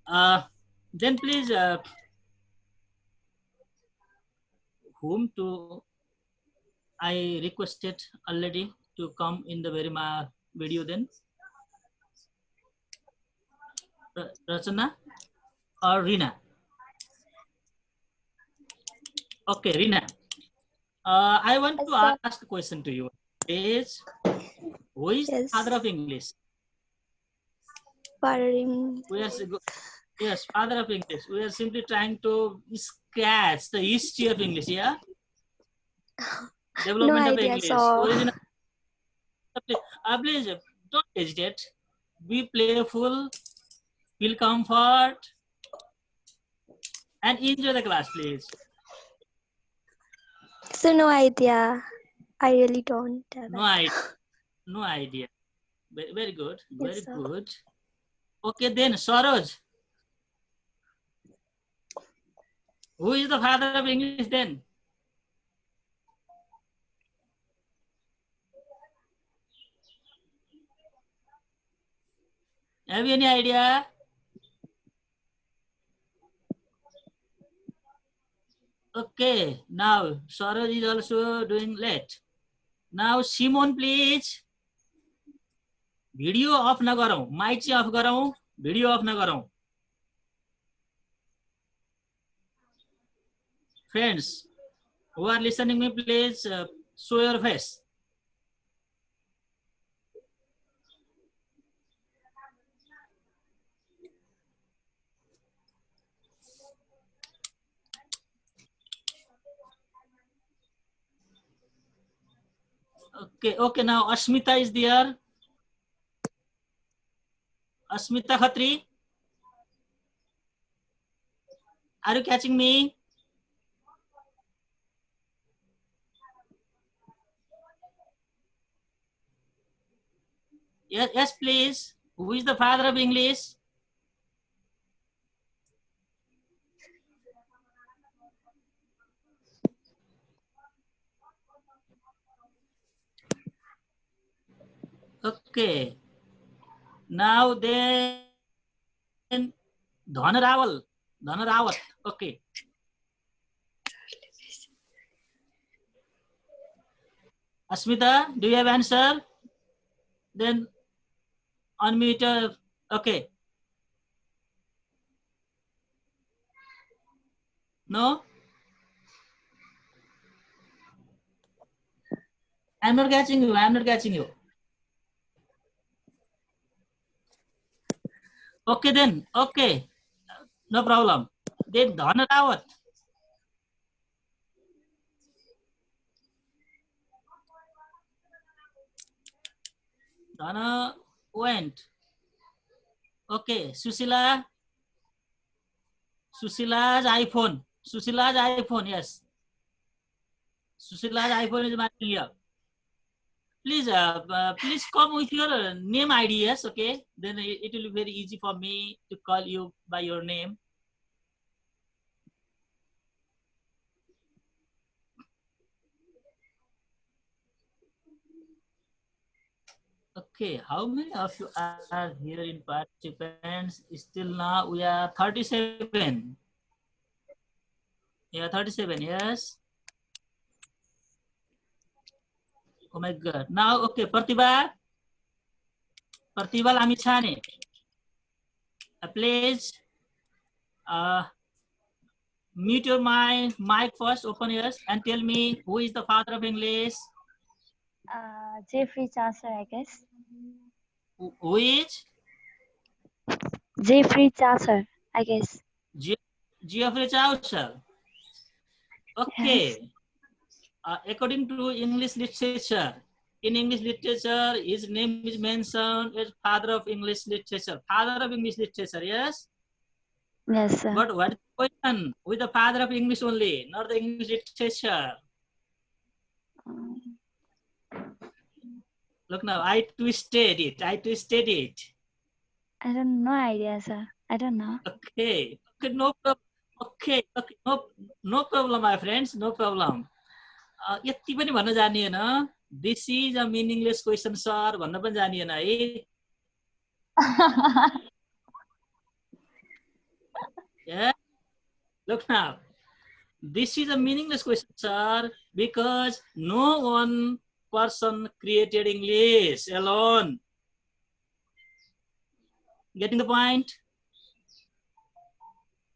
Then please, whom to I requested already to come in the very video then? Rachana or Rina? Okay, Rina. I want to Yes, ask a question to you. Is who is the father of English? father in Yes, father of English. We are simply trying to sketch the history of English. Yeah, no development of idea, English. so Original. Please don't hesitate. Be playful. Feel comfort and enjoy the class, please. no idea. I really don't have No it. idea. No idea. Very good. Yes, Very sir. good. Okay, then Saroj. Who is the father of English then? Have you any idea? Okay, now Saroj is also doing late. Now Simon, please. Video of नगरौँ, mic चाहिँ of गरौँ, video of नगरौँ. Friends who are listening me, please show your face. Okay, now Ashmita is there. Ashmita Khatri, are you catching me? Yes, please. Who is the father of English? Okay. Now then, Dhana Rawat. Okay. Asmita, do you have answer? Then unmute. Okay. No? I'm not catching you. Okay then. Okay. No problem. Then Dhana Rawat. Dhana went. Okay. Susila's iPhone. Yes. Susila's iPhone is marking here. Please, please come with your name ID. Yes. Okay. Then it will be very easy for me to call you by your name. Okay, how many of you are here in participants? Still now we are 37. Yeah, 37, yes. Oh my God. Now, okay, Pratibha Lamithane. Please mute your mic first, open yours, and tell me who is the father of English? Geoffrey Chaucer, I guess. Who is? Geoffrey Chaucer, I guess. Geoffrey Chaucer. Okay. Yes. According to English literature, in English literature, his name is mentioned as father of English literature. Father of English literature, yes? Yes, sir. But what is the question? With the father of English only, not the English literature. Look now, I twisted it. I don't know idea, sir. I don't know. Okay, no problem. Okay, no problem, my friends, no problem. यति पनि भन्न जानिएन. This is a meaningless question, sir. भन्न पनि जानिएन है. Look now. This is a meaningless question, sir, because no one person created English alone. Getting the point?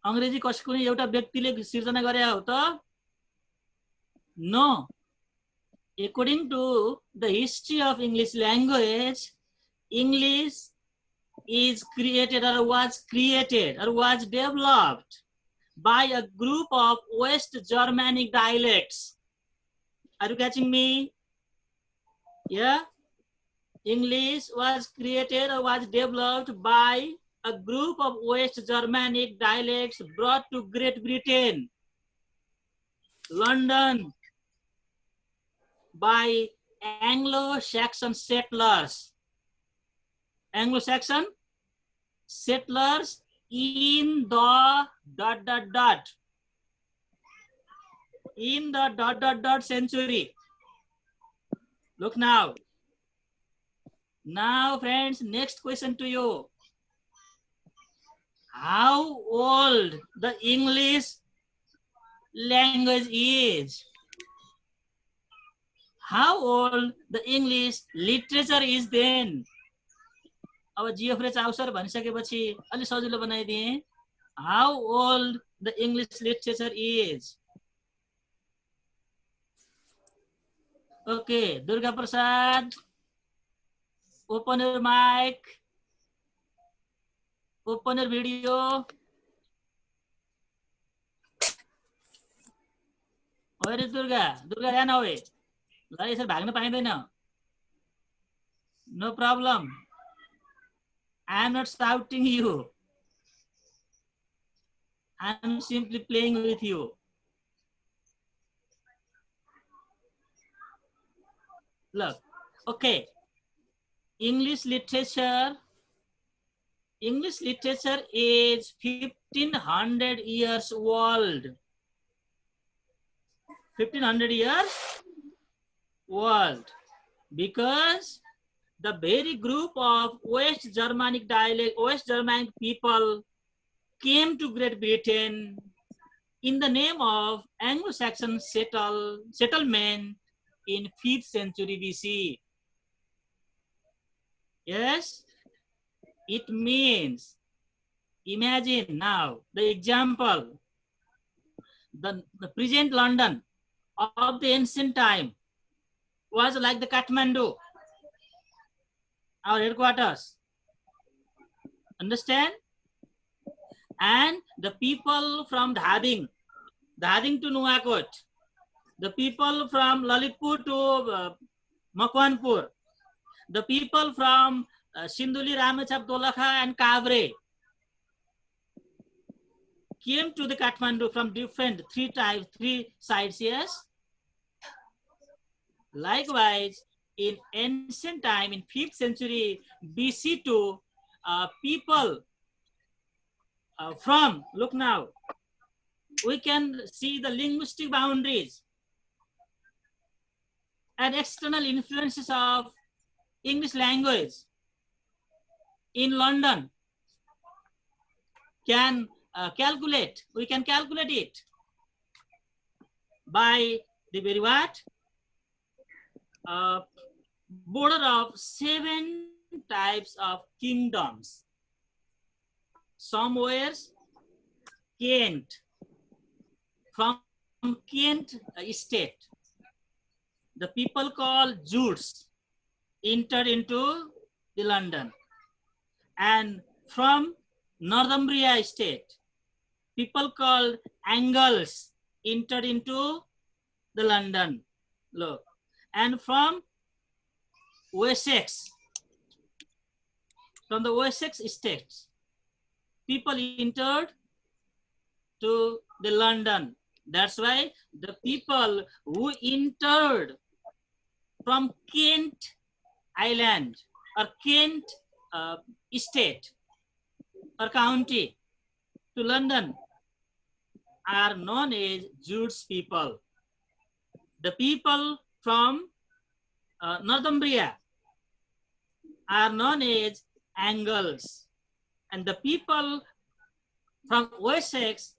अंग्रेजी कसको कुनै एउटा व्यक्तिले सिर्जना गरे हो त? No. According to the history of English language, English is created or was developed by a group of West Germanic dialects. Are you catching me? Yeah. English was created or was developed by a group of West Germanic dialects brought to Great Britain, London, by Anglo-Saxon settlers. Anglo-Saxon settlers in the ... in the ... century. Look now. Now, friends, next question to you. How old the English language is? How old the English literature is then? अब जियोफ्रेज आउसर भनिसकेपछि अलि सजिलो बनाइदिए. How old the English literature is? Okay, Durga Prasad, open your mic, open your video. Where is Durga? Durga ran away. ल यसरी भाग्न पाइँदैन. No problem. I am not shouting you. I am simply playing with you. Look, okay. English literature is 1500 years old. 1500 years old. Because the very group of West Germanic people came to Great Britain in the name of Anglo-Saxon settlement in 5th century BC. Yes, it means, imagine now the example, the present London of the ancient time was like the Kathmandu, our headquarters. Understand? And the people from Dhading to Nuwakot, the people from Lalitpur to Makwanpur, the people from Sinduli, Ramechhap, Dolakha and Kavre came to the Kathmandu from different three sides, yes? Likewise, in ancient time, in 5th century BC to people from, look now, we can see the linguistic boundaries and external influences of English language in London. We can calculate it by the very what? Border of 7 types of kingdoms. Somewheres Kent, from Kent state, the people called Jutes entered into the London, and from Northumbria state, people called Angles entered into the London. Look, and from Wessex, from the Wessex states, people entered to the London. That's why the people who entered from Kent Island or Kent state or county to London are known as Jutes people. The people from Northumbria are known as Angles, and the people from Wessex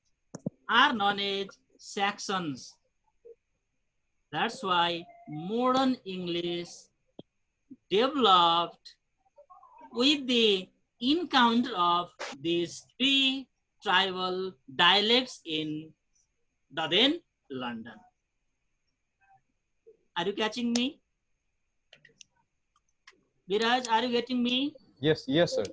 are known as Saxons. That's why modern English developed with the encounter of these three tribal dialects in the then London. Are you catching me? Viraj, are you getting me? Yes, sir.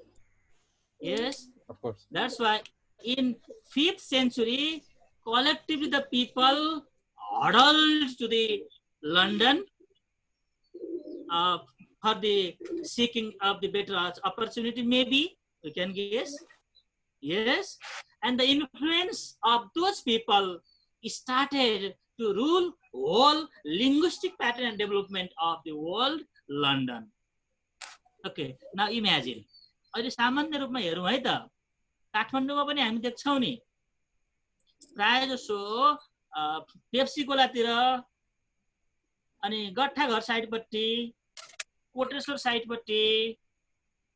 Yes. Of course. That's why in 5th century, collectively the people huddled to the London for the seeking of the better opportunity, maybe, we can guess. Yes. And the influence of those people started to rule whole linguistic pattern and development of the world, London. Okay, now imagine. अहिले सामान्य रूपमा हेरौँ है त, काठमाडौँमा पनि हामी देख्छौँ नि प्राय जसो पेप्सी कोलातिर अनि गट्ठा घर साइडपट्टि कोटेश्वर साइडपट्टि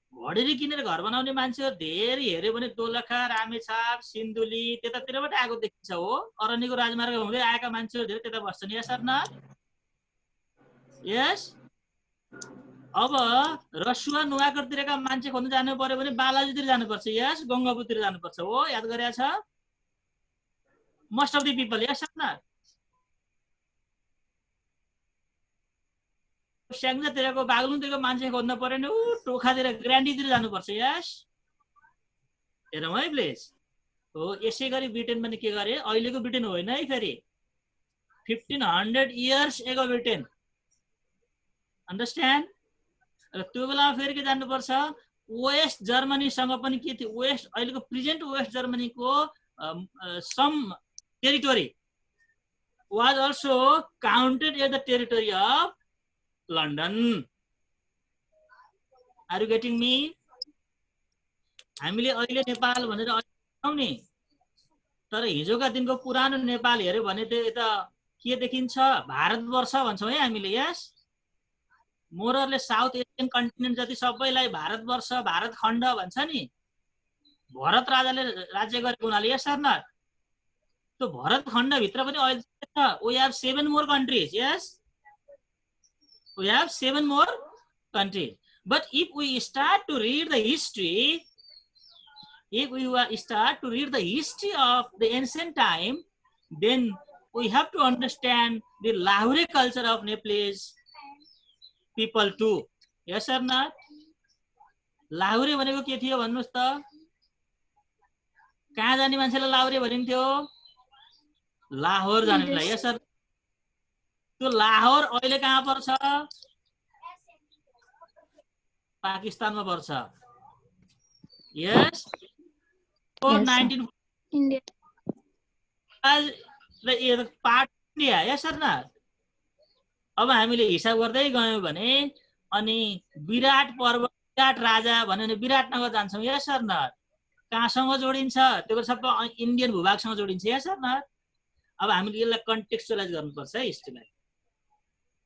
घडेरी किनेर घर बनाउने मान्छेहरू धेरै हेर्यो भने दोलखा रामेछाप सिन्धुली त्यतातिरबाट आएको देखिन्छ हो। अरण्यको राजमार्ग हुँदै आएका मान्छेहरू धेरै त्यता बस्छन्। यस सर न? यस। अब रसुवा नुवाकोटतिरका मान्छे खोज्न जानु पर्यो भने बालाजुतिर जानुपर्छ। यस, गङ्गापुरतिर जानुपर्छ हो। याद गरेका छ? Most of the people. Yes sir न? स्याङ्जातिरको बागलुङतिरको मान्छे खोज्न पर्यो भने टोखातिर ग्रान्डीतिर जानुपर्छ। यस, हेरौँ है प्लिज। हो, यसै गरी ब्रिटेन पनि के गरे? अहिलेको ब्रिटेन होइन है, फेरि 1500 इयर्स एगो ब्रिटेन। अन्डरस्ट्यान्ड? त्यो बेलामा फेरि के जान्नुपर्छ? वेस्ट जर्मनीसँग पनि के थियो? वेस्ट अहिलेको प्रेजेन्ट वेस्ट जर्मनीको some territory was also counted as the territory of London. Are you getting me? हामीले अहिले नेपाल भनेर भन्छौँ नि, तर हिजोका दिनको पुरानो नेपाल हेर्यो भने त्यो यता के देखिन्छ? भारतवर्ष भन्छौँ है हामीले। यस, मोररले साउथ एसियन कन्टिनेन्ट जति सबैलाई भारतवर्ष भारत खण्ड भन्छ नि। भरत राजाले राज्य गरेको हुनाले। यस सर न? त्यो भरत खण्डभित्र पनि अहिले we have 7 more countries. Yes, we have 7 more countries. But if we start to read the history, of the ancient time, then we have to understand the Lahore culture of Nepalese people too. Yes or not? लाहुरे भनेको के थियो भन्नुस् त? कहाँ जाने मान्छेलाई लाहुरे भनिन्थ्यो? लाहोर जानेलाई। Yes sir. त्यो लाहोर अहिले कहाँ पर्छ? पाकिस्तानमा पर्छ। Yes, 19 India. Part India. Yes sir न? अब हामीले हिसाब गर्दै गयौँ भने अनि विराट पर्व विराट राजा भन्यो भने विराटनगर जान्छौँ। यस सर न? कहाँसँग जोडिन्छ? त्यो सबै इन्डियन भूभागसँग जोडिन्छ। यस सर न? अब हामीले यसलाई कन्टेक्स्चुअलाइज गर्नुपर्छ है हिस्ट्रीलाई।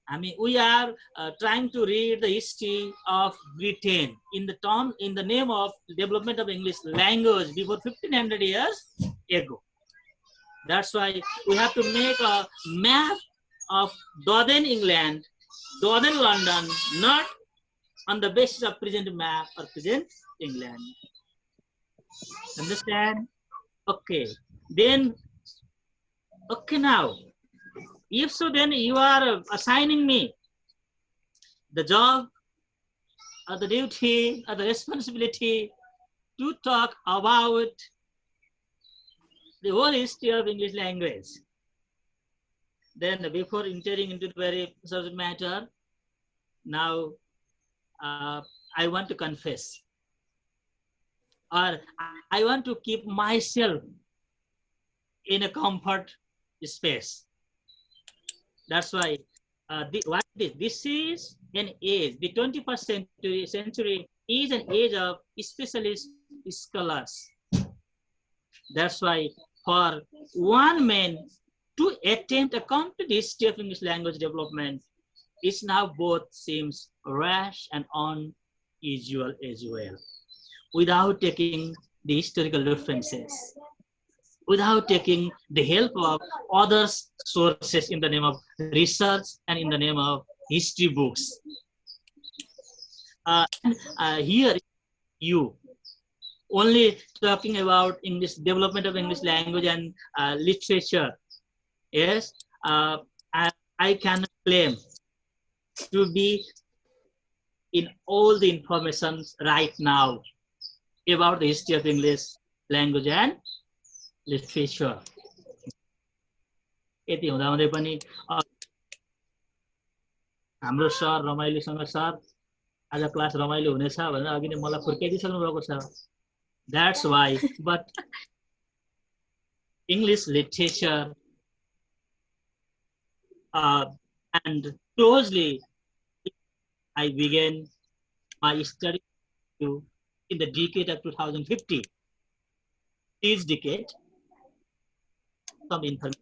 हामी we are trying to read the history of Britain in the name of development of English language before 1500 years ago. That's why we have to make a map of Northern England, Northern London, not on the basis of present map or present England. Understand? Okay. Then, okay, now, if so, then you are assigning me the job or the duty or the responsibility to talk about the whole history of English language. Then before entering into the very subject matter, now I want to confess, or I want to keep myself in a comfort space. That's why this is an age, the 21st century is an age of specialist scholars. That's why for one man to attempt a complete history of English language development is now both seems rash and unusual as well, without taking the historical references. without taking the help of other sources in the name of research and in the name of history books. Here you only talking about English, development of English language and literature. Yes, I can claim to be in all the information right now about the history of English language and literature. यति हुँदाहुँदै पनि हाम्रो sir रमाइलोसँग sir आज class रमाइलो हुनेछ भनेर अघि नै मलाई फुर्काइदिसक्नु भएको छ. That's why, but English literature and closely I began my study in the decade of 2050. This decade, some information.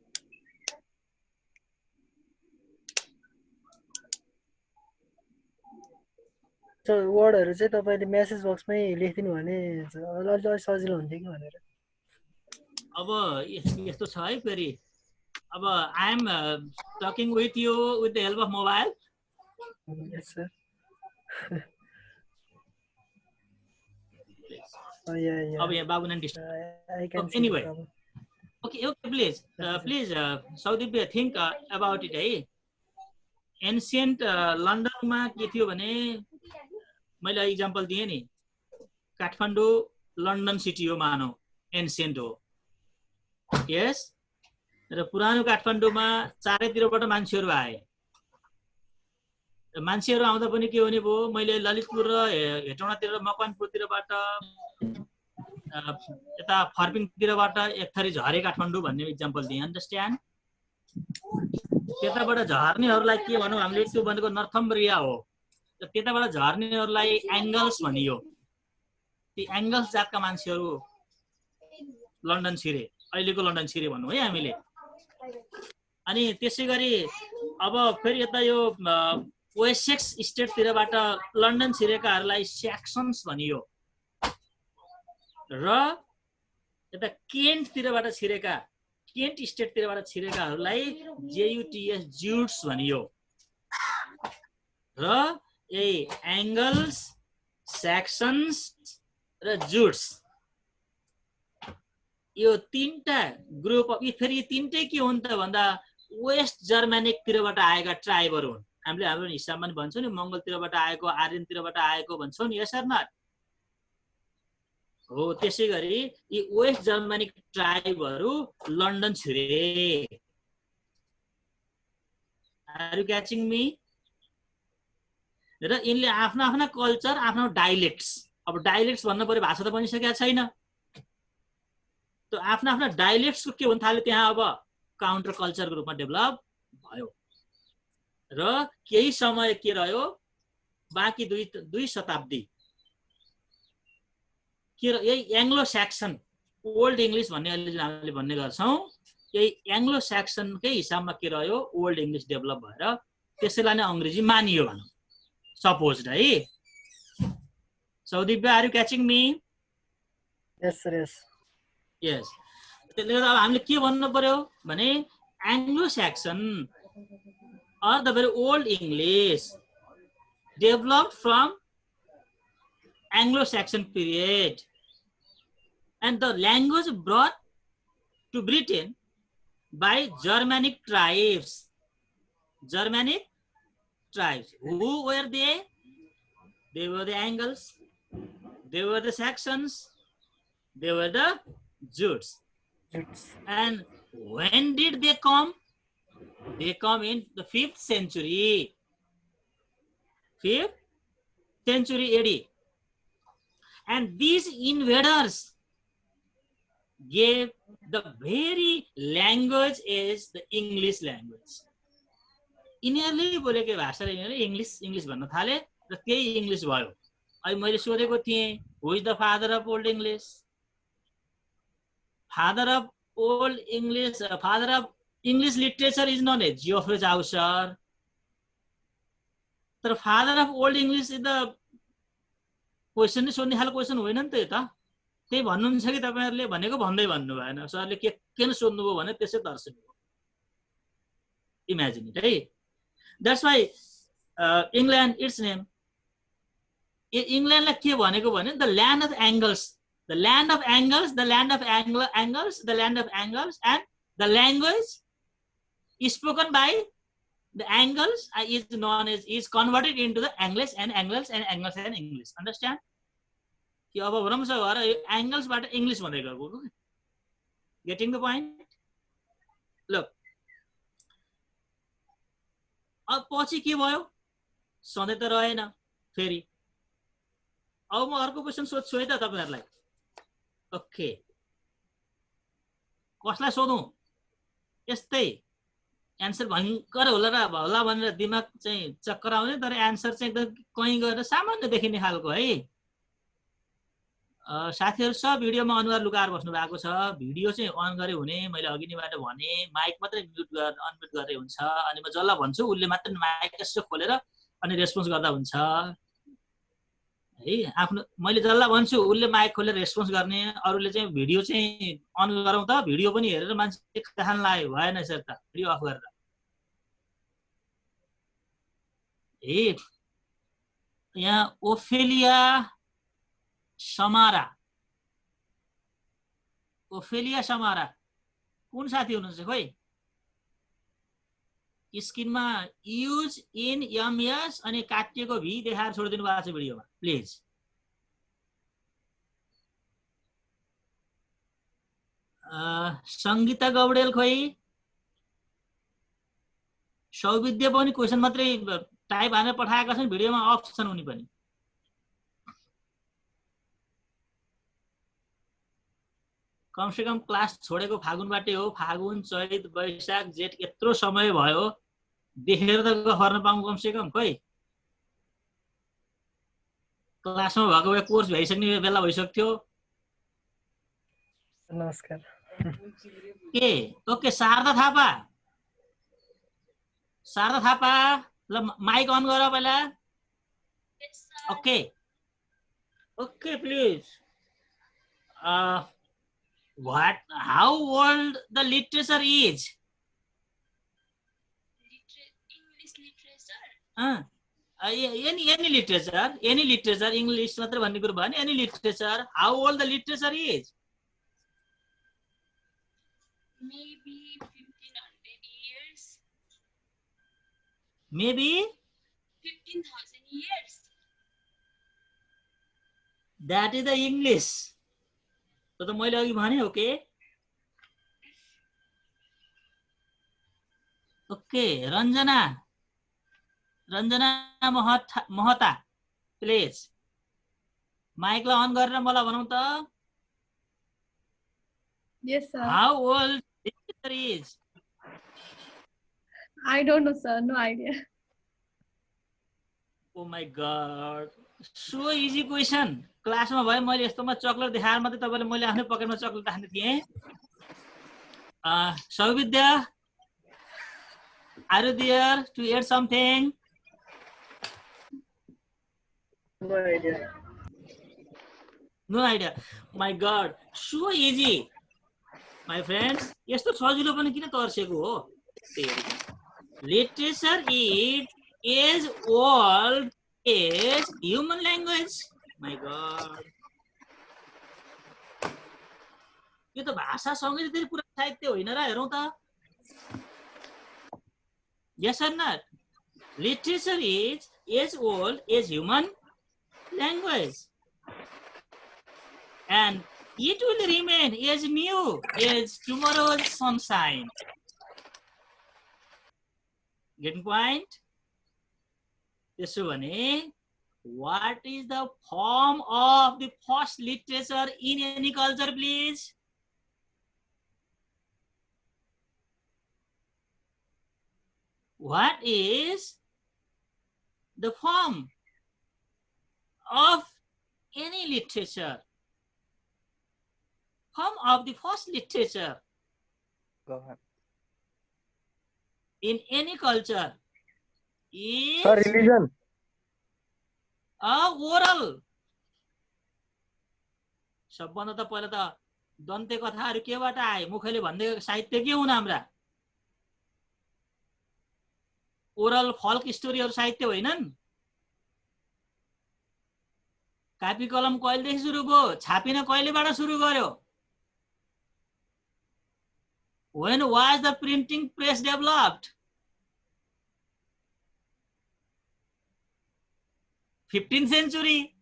So वर्डहरु चाहिँ तपाईले मेसेज बक्समै लेखिदिनु भने अलि सजिलो हुन्थ्यो कि भनेर. अब यस्तो छ है फेरि. अब I am talking with you with the help of mobile. Yes sir. Oh yeah. अब यहाँ बाबुनानी I can see anyway. the problem. Okay, please, Saudip, think about it. है एन्सियन्ट लन्डनमा के थियो भने मैले एक्जाम्पल दिएँ नि, काठमाडौँ लन्डन सिटी हो मानौ, एन्सियन्ट हो. यस, र पुरानो काठमाडौँमा चारैतिरबाट मान्छेहरू आए. मान्छेहरू आउँदा पनि के हुने भयो, मैले ललितपुर र हेटौँडातिर मकवानपुरतिरबाट यता फर्पिङतिरबाट एक थरी झरे काठमाडौँ भन्ने एक्जाम्पल दिएँ. अन्डरस्ट्यान्ड? त्यताबाट झर्नेहरूलाई के भनौँ हामीले, त्यो भनेको नर्थम्ब्रिया हो. त्यताबाट झर्नेहरूलाई एङ्गल्स भनियो. ती एङ्गल्स जातका मान्छेहरू लन्डन छिरे, अहिलेको लन्डन छिरे भनौँ है हामीले. अनि त्यसै गरी अब फेरि यता यो वेसेक्स स्टेटतिरबाट लन्डन छिरेकाहरूलाई स्याक्सन्स भनियो. र यता केन्टतिरबाट छिरेका, केन्ट स्टेटतिरबाट छिरेकाहरूलाई JUTS ज्युट्स भनियो. र यही एङ्गल्स, स्याक्सन्स र जुट्स, यो तीनटा ग्रुप अफ, फेरि यो तीनटै के हुन् त भन्दा वेस्ट जर्मनिकतिरबाट आएका ट्राइबहरू हुन्. हामीले हाम्रो हिसाबमा पनि भन्छौँ नि, मङ्गलतिरबाट आएको, आर्यनतिरबाट आएको भन्छौँ नि, यस अर नट हो. त्यसै गरी यी वेस्ट जर्मनिक ट्राइबहरू लन्डन छिरे. Are you catching me? र यिनले आफ्ना आफ्ना कल्चर, आफ्नो डाइलेक्ट्स, अब डाइलेक्ट्स भन्नु पर्यो, भाषा त बनिसकेको छैन. त्यो आफ्ना आफ्ना डाइलेक्ट्सको के हुन थाल्यो त्यहाँ, अब काउन्टर कल्चरको रूपमा डेभलप भयो. र केही समय के रह्यो, बाँकी दुई शताब्दी के यही एङ्ग्लो स्याक्सन, ओल्ड इङ्ग्लिस भन्ने हामीले भन्ने गर्छौँ, यही एङ्ग्लो स्याक्सनकै हिसाबमा के रह्यो, ओल्ड इङ्ग्लिस डेभलप भएर त्यसैलाई नै अङ्ग्रेजी मानियो भनौँ, सपोज है. Saudip, are you catching me? Yes sir, yes. Yes. त्यसले गर्दा अब हामीले के भन्नु पर्यो भने Anglo Saxon or the very old English developed from Anglo-Saxon period, and the language brought to Britain by Germanic tribes. Germanic tribes. Who were they? They were the Angles, they were the Saxons, they were the Jutes. And when did they come? They come in the 5th century. 5th century AD. And these invaders gave the very language as the English language. यिनीहरूले बोलेको भाषाले यिनीहरूले English भन्न थाले र त्यही English भयो. अहिले मैले सोधेको थिएँ, who is the father of old English? Father of old English, father of English literature is known as Geoffrey Chaucer. तर father of old English is the question नै सोध्ने खालको क्वेसन होइन नि त. यो त त्यही भन्नुहुन्छ कि तपाईहरुले भनेको भन्दै भन्नु भएन सरले के किन सोध्नुभयो भने त्यसै तर्सिनु इमेजिन इट है that's why England its name इंग्लैंडलाई के भनेको भने the land of Angles the land of angles the land of angles the land of angles and the language is spoken by the angles is known as is converted into the English and angles and angles and English understand कि अब भ्रमश भएर angles बाट English भन्दै गएको getting the point look अब पछि के भयो सधैं त रहेन फेरि अब म अर्को क्वेशन सोध्छु है त तपाईहरुलाई ओके कसलाई सोधौं यस्तै एन्सर भयंकर होला भनेर दिमाग चाहिँ चक्कर आउने तर एन्सर चाहिँ एकदम कहीं गएर सामान्य देखिने खालको है साथीहरु सब भिडियोमा अनुहार लुकाएर बस्नु भएको छ भिडियो चाहिँ अन गरे हुने मैले अघि नैबाट भने माइक मात्रै म्युट गरेर अनम्युट गरे हुन्छ अनि म जल्ला भन्छु उले मात्र माइक यसो खोलेर अनि रेस्पोन्स गर्दा हुन्छ है आफ्नो मैले जल्ला भन्छु उले माइक खोलेर रेस्पोन्स गर्ने अरूले चाहिँ भिडियो चाहिँ अन गरौँ त भिडियो पनि हेरेर मान्छे खान लाग्यो भएन सर त भिडियो अफ गरेर ए यहाँ ओफेलिया समारा कुन साथी हुनुहुन्छ खोइ स्क्रिनमा युज इन एमएस अनि काटिएको भी देखाएर छोडिदिनु भएको छ भिडियोमा प्लिज संगीता गौडेल खोइ सौविद्य पनि क्वेशन मात्रै टाइप हानेर पठाएका छन् भिडियोमा अफ छन् उनी पनि कम से कम क्लास छोडेको फागुनबाटै हो फागुन चैत वैशाख जेठ यत्रो समय भयो देखेर त गर्न पाऊँ कम से कम खोइ क्लासमा भएको भए कोर्स भइसक्ने बेला भइसक्थ्यो नमस्कार के ओके शारदा थापा ल माइक अन गर पहिला okay okay please how old the literature is English literature any literature English मात्र भन्ने कुरा भयो नि any literature how old the literature is maybe 1500 years maybe 15,000 years that is the English तो मैले अघि भने ओके ओके रञ्जना महता प्लिज माइकलाई अन गरेर मलाई भनौं त Yes, sir. how old literature is I don't know, sir. No idea. oh my god so easy question क्लासमा भए मैले यस्तोमा चकलेट देखाएर मात्रै तपाईले मैले आफ्नै पकेटमा चकलेट राख्ने थिए सौविद्या are you there to add something no idea my god so easy my friends यस्तो सजिलो पनि किन तर्सेको हो literature is old as human language my god यो त भाषा सँगै धेरै पुरा साहित्य होइन र हेरौं त yes or not literature is as old as human language and it will remain as new as tomorrow's sunshine getting point त्यसो भने what is the form of the first literature in any culture please what is the form of any literature form of the first literature Go ahead. in any culture is Sir, religion. oral सबभन्दा त पहिला त दन्ते कथाहरू केबाट आए? मुखले भन्दै साहित्य के हुन् हाम्रा? ओरल फल्क स्टोरीहरू साहित्य होइनन्? कापी कलम कहिलेदेखि सुरु भयो? छापिन कहिलेबाट सुरु गर्यो? When was the printing press developed? 15th century.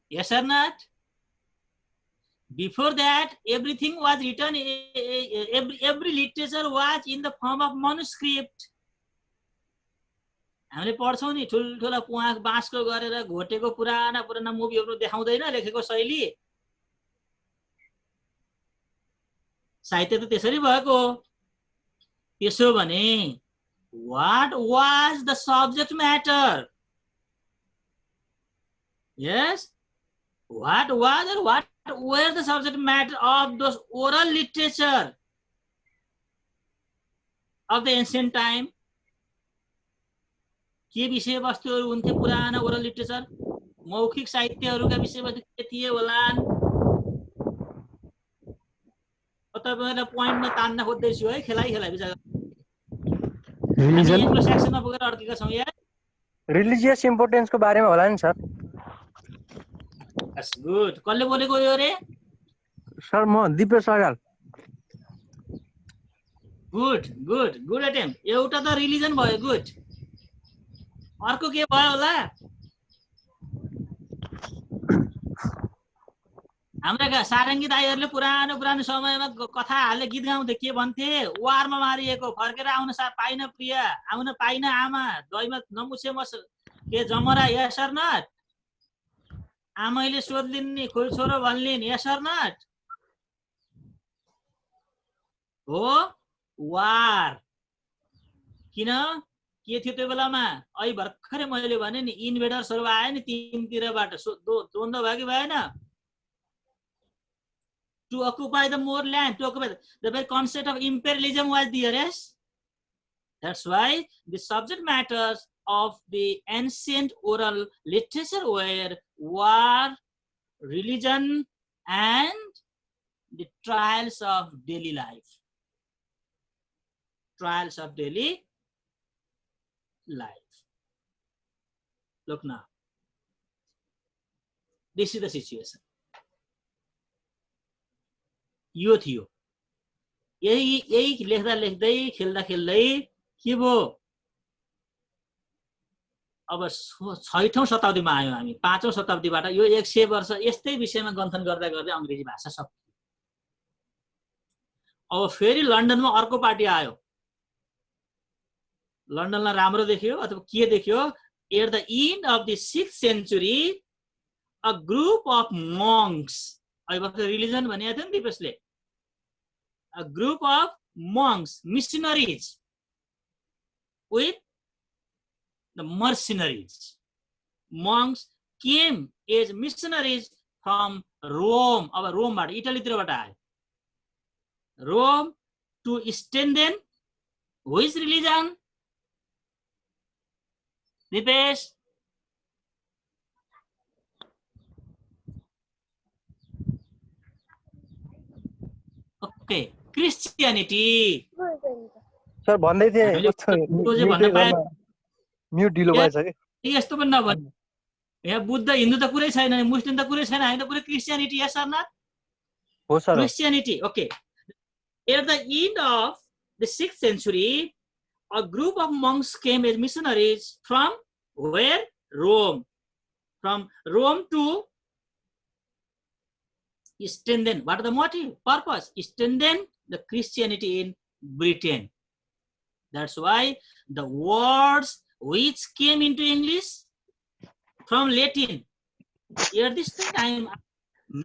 Yes or not? Before that, everything was written, every literature was in the form of manuscript. हामीले पढ्छौं नि ठुलठुला पुवाक बाँसको गरेर घोटेको पुराना पुराना मुभीहरू देखाउँदैन लेखेको शैली। साहित्य त त्यसरी भएको। त्यसो भने what was the subject matter? Yes, what was or what were the subject matter of those oral literature of the ancient time? के विषय वस्तुहरू हुन्थे पुराना ओरल लिटरेचर? मौखिक साहित्यहरूका विषय वस्तु के थिए होलान्? तपाईहरुलाई प्वाइन्टमा तान्न खोज्दैछु है, खेलाइ बिचार। रिलिजन एङ्ग्लो सेक्सनमा पुगेर अड्केका छौं यार। रिलिजियस इम्पोर्टेन्सको बारेमा होला नि सर? That's good. कसले बोलेको यो रे? सर म दिपेश अगाल। Good attempt. एउटा त रिलिजन भयो, गुड। अर्को के भयो होला? हाम्रा सारङ्गी दाइहरूले पुरानो समयमा कथा हाले गीत गाउँथे। के भन्थे? वारमा मारिएको फर्केर आउन पाइन प्रिया, आउन पाइन आमा, दहीमा नमुछे मस के जमरा, यस अर नट? आमैले सोध्लिन् नि खोइ छोरो भन्लिन्, यस अर नट? हो वार। किन के थियो त्यो बेलामा? अहिले भर्खरै मैले भने नि इन्भेडर्सहरू आए नि तीनतिरबाट, द्वन्द्व भयो कि भएन? To occupy the more land, to occupy the very concept of imperialism was there. Yes, that's why the subject matters of the ancient oral literature were war, religion, and the trials of daily life. Trials of daily life. Look now. This is the situation. यो थियो। यही लेख्दा लेख्दै खेल्दा खेल्दै के भयो? अब 6औं शताब्दीमा आयौं हामी। 5औं शताब्दीबाट यो 100 वर्ष यस्तै विषयमा गन्थन गर्दा गर्दै अंग्रेजी भाषा सकियो। अब फेरि लन्डनमा अर्को पार्टी आयो। लन्डनलाई राम्रो देख्यो अथवा के देख्यो? At the end of the 6th century, a group of monks, अब रिलिजन भनेको थियो नि दिपेशले, a group of monks, missionaries with the mercenaries. Monks came as missionaries from Rome, अब रोमबाट इटालीतिरबाट आयो। Rome to strengthen which religion? Dipesh? Okay, Christianity. Sir भन्दै थिए mute ढिलो भएछ के? यस्तो पनि नभन्। यहाँ बुद्ध हिन्दू त कुरै छैन, मुस्लिम त कुरै छैन, हामी त पुरै क्रिस्चियनिटी। यस अर नट? हो sir. Christianity. Okay. At the end of the 6th century, a group of monks came as missionaries from where? Rome. From Rome to strengthen. What is the motive? Purpose? Strengthen the Christianity in Britain. That's why the words which came into English from Latin at this time are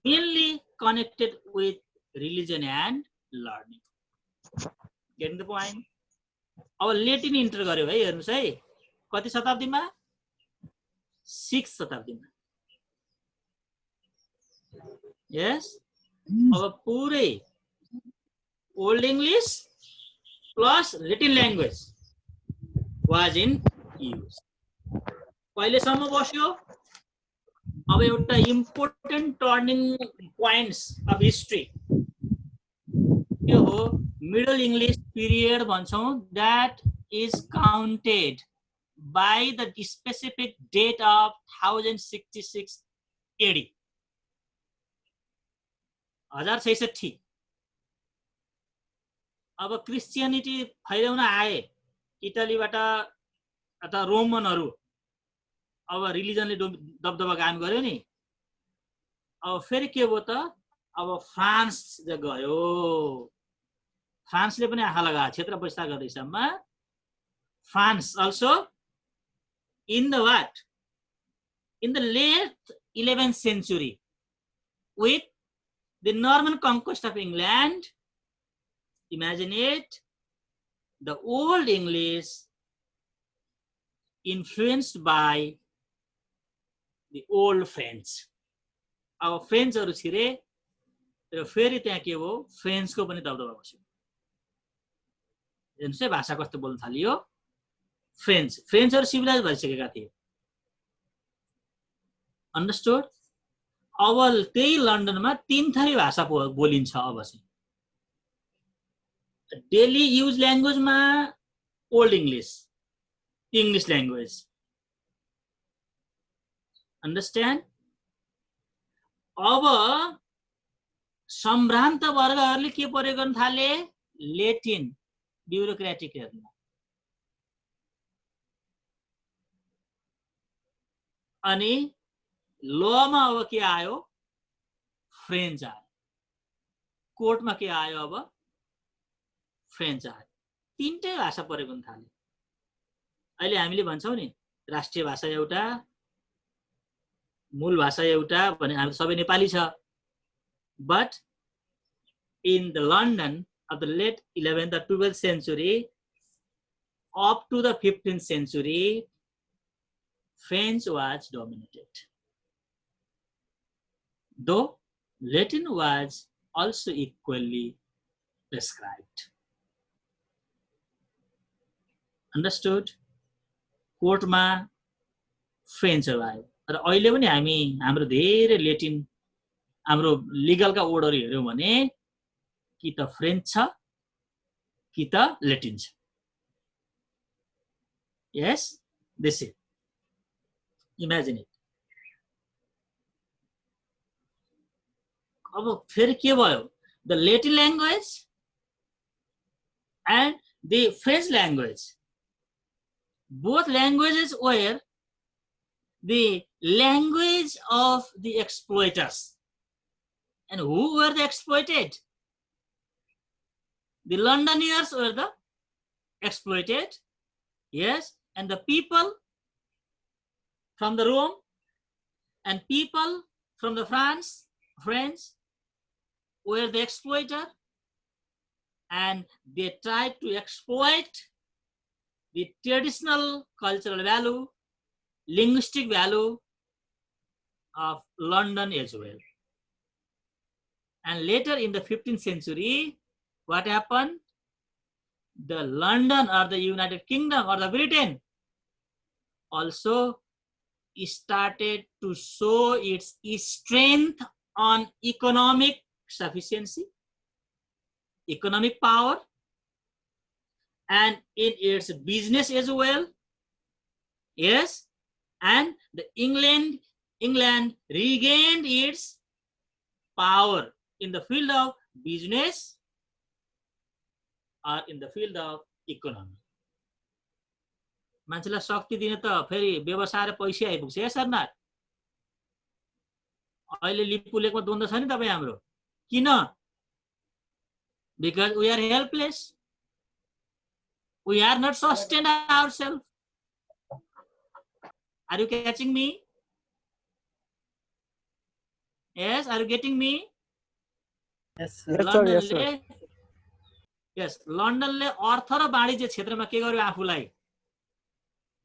mainly connected with religion and learning. Getting the point? Our Latin enter गर्यो है, हेर्नुस् है। कति शताब्दीमा? 6th शताब्दीमा। Yes, अब पुरै Old English plus Latin language was in use. कहिलेसम्म बस्यो? अब एउटा important turning points of history यो हो मिडल इङ्ग्लिस पिरियड भन्छौँ, that is counted by the specific date of 1066 AD 1066। अब क्रिस्चियनिटी फैलाउन आए इटालीबाट अथवा रोमनहरू, अब रिलिजनले दबदबा काम गर्यो नि। अब फेरि के भयो त, अब फ्रान्स गयो, फ्रान्सले पनि आँखा लगायो, क्षेत्र विस्तार गर्दैसम्म। France also in the what? In the late 11th century, with the Norman conquest of England, imagine it, the Old English influenced by the Old French. अब फ्रेन्चहरू छिरे र फेरि त्यहाँ के हो, फ्रेन्चको पनि दबदबा बस्यो। हेर्नुहोस् है भाषा कस्तो बोल्न थालियो। फ्रेन्चहरू सिभिलाइज भइसकेका थिए। अन्डरस्टुड? अब त्यही लन्डनमा 3 थरी भाषा बोलिन्छ। अब चाहिँ डेली युज ल्याङ्ग्वेजमा old English, English language. Understand? अब सम्भ्रान्त वर्गहरूले के प्रयोग गर्न थाले? लेटिन, ब्युरोक्रेटिक हेर्नु। अनि लमा अब के आयो? फ्रेन्च आयो। कोर्टमा के आयो? अब फ्रेन्च आयो। 3टै भाषा प्रयोग गर्न थाले। अहिले हामीले भन्छौँ नि राष्ट्रिय भाषा एउटा, मूल भाषा एउटा भने हामी सबै नेपाली छ। But in the London of the late 11th or 12th century up to the 15th century, French was dominated. Though Latin was also equally prescribed. Understood? कोर्टमा फ्रेन्चहरू आयो र अहिले पनि हामी हाम्रो धेरै लेटिन हाम्रो लिगलका ओर्डर हेर्यौं भने कि त फ्रेन्च छ कि त लेटिन छ। Yes, this is. Imagine it. अब फेरि के भयो? The Latin language and the French language. Both languages were the language of the exploiters. And who were the exploited? The Londoners were the exploited. Yes, and the people from the Rome and people from the French were the exploiter, and they tried to exploit the traditional cultural value, linguistic value of London as well. And later in the 15th century, what happened? The London or the United Kingdom or the Britain also started to show its strength on economic sufficiency, economic power, and in its business as well. Yes, and the England regained its power in the field of business or in the field of economy. मान्छेलाई शक्ति दिने त फेरि व्यवसाय र पैसा आइपुग्छ या सरनाथ। अहिले लिपुलेकमा द्वन्द्व छ नि तपाईँ हाम्रो। किन? Because we are helpless. We are not sustained ourselves. Are you catching me? Yes, are you getting me? Yes, Londonले yes, लन्डनले अर्थ र वाणिज्य क्षेत्रमा के गर्यो? आफूलाई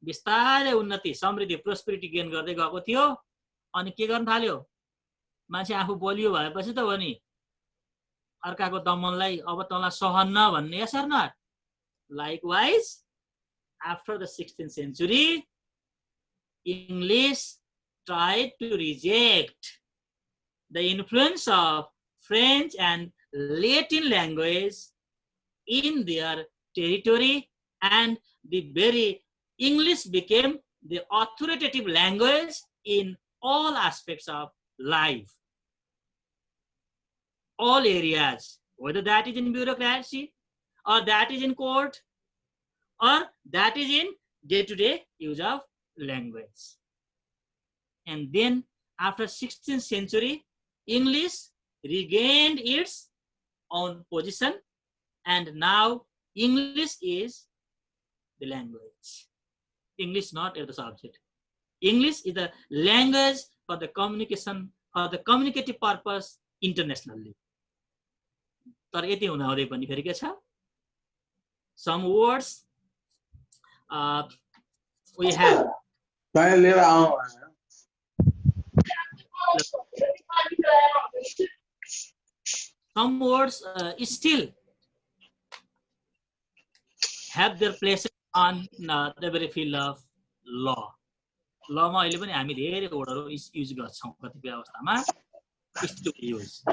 बिस्तारै उन्नति, समृद्धि, प्रोस्पेरिटी गेन गर्दै गएको थियो। अनि के गर्न थाल्यो? मान्छे आफू बलियो भएपछि त हो नि अर्काको दमनलाई अब तँलाई सहन्न भन्ने असर न। Likewise, after the 16th century, English tried to reject the influence of French and Latin language in their territory, and the very English became the authoritative language in all aspects of life, all areas, whether that is in bureaucracy, or that is in court, or that is in day-to-day use of language. And then after 16th century, English regained its own position, and now English is the language. English not as the subject. English is the language for the communication, for the communicative purpose internationally. तर यति हुँदै पनि फेरि के छ, some words we have. Some words still have their place on the very field of law. Law मा अहिले पनि हामी धेरै वर्डहरु युज गर्छौं, कतिपय अवस्थामा still use.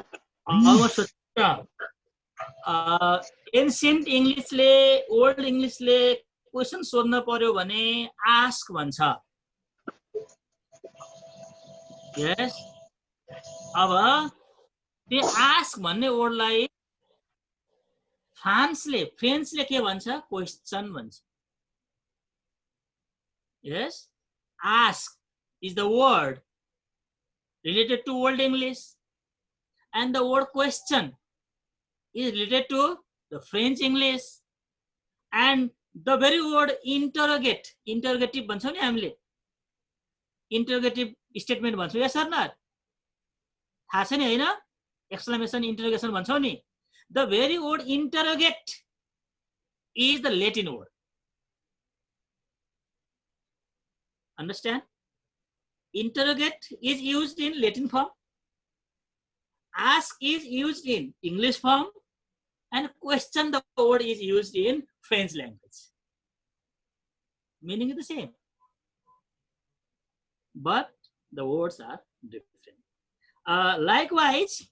एन्सियन्ट इंग्लिशले, ओल्ड इंग्लिशले क्वेशन सोध्न पर्यो भने आस्क भन्छ. यस, अब त्यो आस्क भन्ने वर्डलाई फ्रेन्चले के भन्छ? क्वेशन भन्छ. Yes, ask is the word related to old English, and the word question is related to the French English, and the very word interrogate, interrogative भन्छौं नि हामीले, interrogative statement भन्छौं, yes or not? थाहा छ नि हैन? exclamation interrogation भन्छौं नि. The very word interrogate is the Latin word. Understand? Interrogate is used in Latin form, ask is used in English form, and question, the word is used in French language. Meaning is the same, but the words are different. Likewise,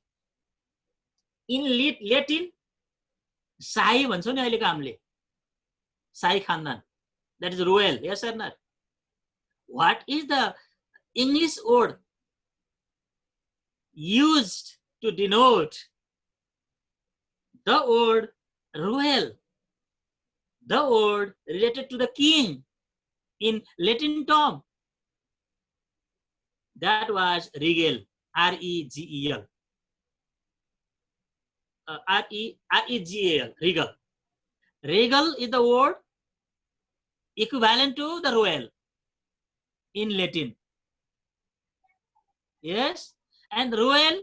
in Latin, Sai भन्छौं नि अहिलेको हामीले, Sai खानदान, that is royal, yes or not? What is the English word used to denote the word royal, the word related to the king in Latin term? That was regal, R-E-G-E-L. R-E-G-A-L, regal. Regal is the word equivalent to the royal in Latin. Yes, and royal,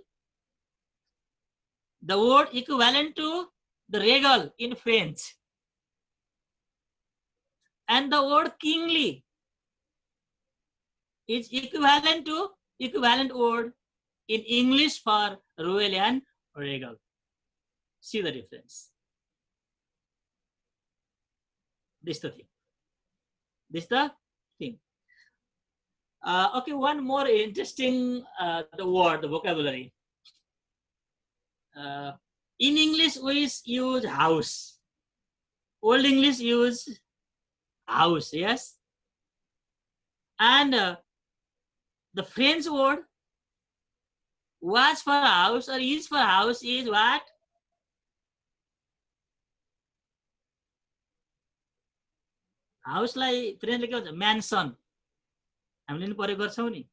the word equivalent to the regal in French, and the word kingly is equivalent word in English for royal and regal. See the difference. This is the thing. This is the thing. Okay, one more interesting the word, the vocabulary. In English we use house. Old English use house, yes. And the French word was for house or is for house is what? House like French ले के भन्छ? Mansion. हामीले नि परे गर्छौं नि.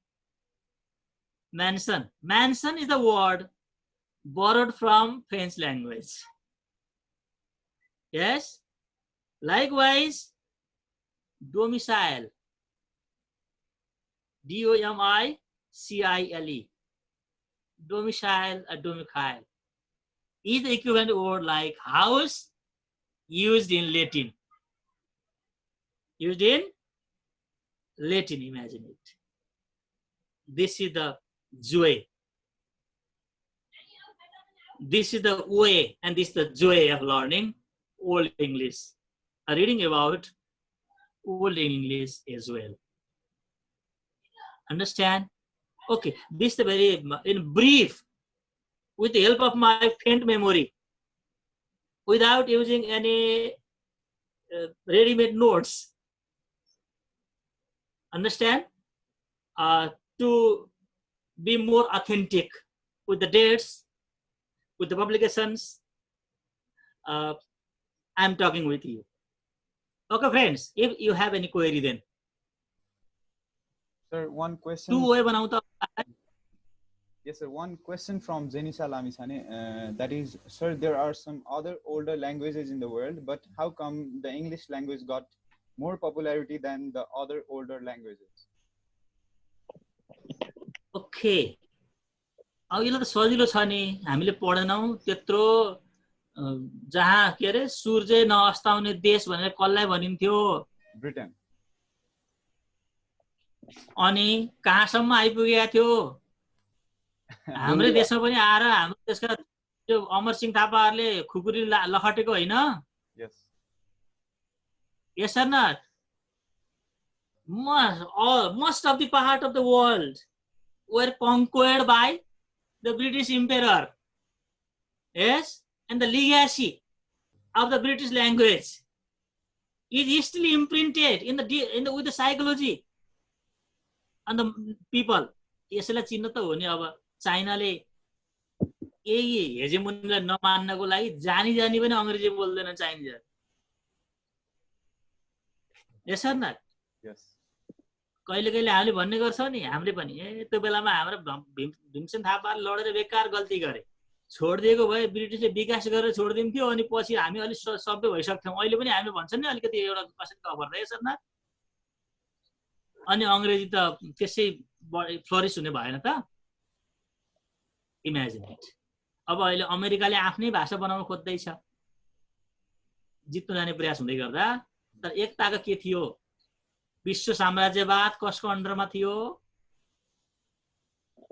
Mansion. Mansion is the word borrowed from French language. Yes. Likewise, domicile. D-O-M-I-C-I-L-E. Domicile or domicile is the equivalent word like house used in Latin. Used in Latin, imagine it. This is the joy. This is the way, and this is the joy of learning Old English. Reading about Old English as well. Understand? Okay, this is very in brief, with the help of my faint memory, without using any ready-made notes. Understand? To be more authentic with the dates, with the publications, I'm talking with you. Okay, friends, if you have any query then. Sir, one question. Yes, sir. One question from Zenisha Lamisane. That is, sir, there are some other older languages in the world, but how come the English language got more popularity than the other older languages? Okay. अहिले त सजिलो छ नि, हामीले पढेनौ त्यत्रो जहाँ के अरे सूर्य नअस्ताउने देश भनेर कसलाई भनिन्थ्यो? ब्रिटेन। अनि कहाँसम्म आइपुगेका थियो? हाम्रो देशमा पनि आएर हाम्रो देशका त्यो अमरसिंह थापाहरूले खुकुरी लखटेको होइन? Yes or not? Most of the part of the world were conquered by the British Emperor. Yes, and the legacy of the British language is still imprinted in the with the psychology and the people. यसैलाई चिन्न त हो नि। अब चाइनाले यही हेजेमोनीलाई नमान्नको लागि जानी जानी पनि अंग्रेजी बोल्दैन Chinese. Yes or not? Yes. कहिले कहिले हामीले भन्ने गर्छौं नि, हामीले पनि त्यो बेलामा हाम्रो भीमसेन थापाले लडेर बेकार गल्ती गरे, छोड्दिएको भए ब्रिटिसले विकास गरेर छोड्दिन्थ्यो अनि पछि हामी अलि सभ्य भइसक्थ्यौं। अहिले पनि हामी भन्छन् नि अलिकति एउटा कसैको खबर रहेछ न, अनि अंग्रेजी त त्यसै फ्लोरिस हुने भएन त। Imagine it. अब अहिले अमेरिकाले आफ्नै भाषा बनाउन खोज्दै छ जित्न जाने प्रयास हुँदै गर्दा, तर एकताका के थियो? विश्व साम्राज्यवाद कसको अन्डरमा थियो?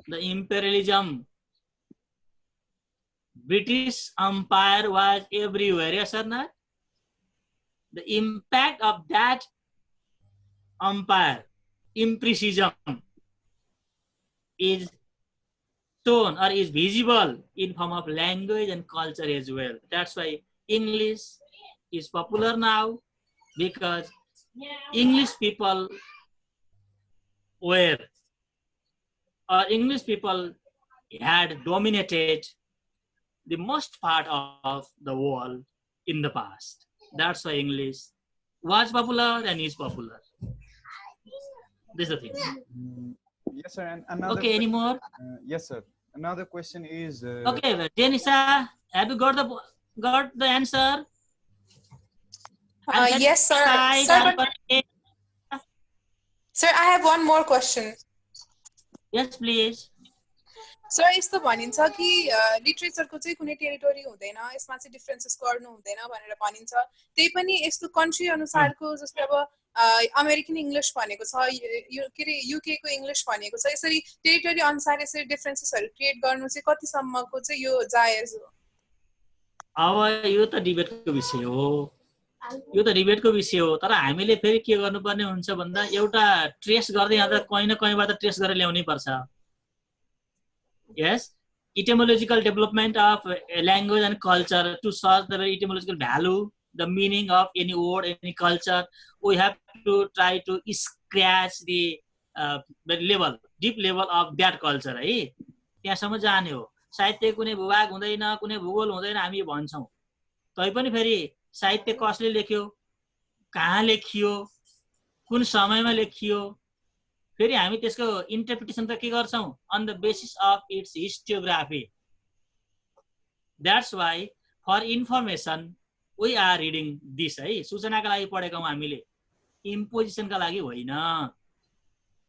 The इम्पेरियलिजम। British Empire was everywhere, yes or not? The impact of that empire, imprecision, is shown or is visible in form of language and culture as well. That's why English is popular now, because English people were, or English people had dominated the most part of the world in the past. That's why English was popular and is popular. This is the thing. Yes, sir. And another okay, any more? Yes, sir. Another question is. Okay, Janisa, have you got the answer? Yes, sir. Sir, I have one more question. Yes, please. Sir यस्तो भनिन्छ कि लिटरेचरको चाहिँ कुनै territory हुँदैन, यसमा चाहिँ differences गर्नु हुँदैन भनेर भनिन्छ। त्यही पनि यस्तो कन्ट्री अनुसारको, जस्तै अब अमेरिकन इङ्ग्लिश भनेको छ, के अरे युके को इङ्ग्लिश भनेको छ, यसरी टेरिटोरी अनुसार यसरी डिफरेन्सेसहरू क्रिएट गर्नु चाहिँ कतिसम्मको चाहिँ यो जायज हो? अब यो त डिबेटको विषय हो, तर हामीले फेरि के गर्नुपर्ने हुन्छ भन्दा एउटा ट्रेस गर्दै जाँदा कहीँ न कहीँबाट ट्रेस गरेर ल्याउनै पर्छ। Yes, etymological development of language and culture, to search the very etymological value, the meaning of any word, any culture, we have to try to scratch the level, deep level of that culture. है त्यहाँसम्म जाने हो। साहित्य कुनै भूभाग हुँदैन, कुनै भूगोल हुँदैन हामी भन्छौं, तैपनि फेरि साहित्य कसले लेख्यो, कहाँ लेखियो, कुन समयमा लेखियो, फेरि हामी त्यसको इन्टरप्रिटेसन त के गर्छौं? On the basis of its histography. That's why for information we are reading this. है सूचनाका लागि पढेका हौं हामीले, इम्पोजिसनका लागि होइन।